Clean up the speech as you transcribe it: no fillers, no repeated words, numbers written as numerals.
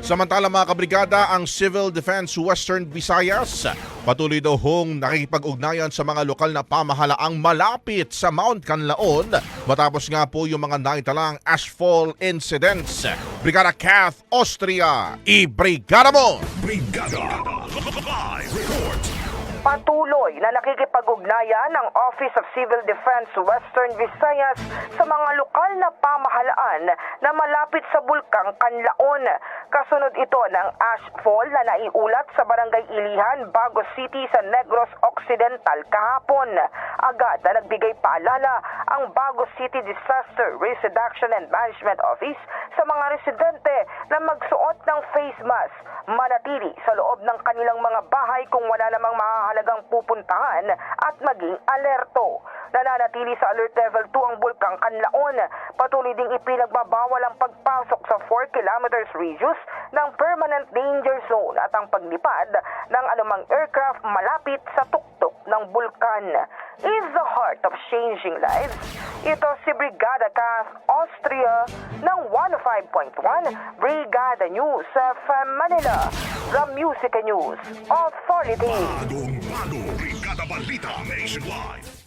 Samantala mga kabrigada, ang Civil Defense Western Visayas patuloy daw hong nakikipag-ugnayan sa mga lokal na pamahalaang malapit sa Mount Canlaon matapos nga po yung mga naitalang ashfall incidents. Brigada Kath Austria, i-brigada mo! Brigada Live Report. Patuloy na nakikipag-ugnayan ng Office of Civil Defense Western Visayas sa mga lokal na pamahalaan na malapit sa Bulkang Canlaon. Kasunod ito ng ashfall na naiulat sa Barangay Ilihan, Bagos City sa Negros Occidental kahapon. Agad na nagbigay paalala ang Bagos City Disaster Risk Reduction and Management Office sa mga residente na magsuot ng face mask, manatili sa loob ng kanilang mga bahay kung wala namang mahalagang pupuntahan at maging alerto. Nananatili sa Alert Level 2 ang Bulkang Canlaon. Patuloy ding ipinagbabawal ang pagpasok sa 4 kilometers radius ng Permanent Danger Zone at ang paglipad ng anumang aircraft malapit sa tuktok ng bulkan. Is the heart of changing lives. Ito si Brigada Kath Austria ng 105.1 Brigada News FM Manila, the Music News Authority. Bagong Brigada Balita Nationwide.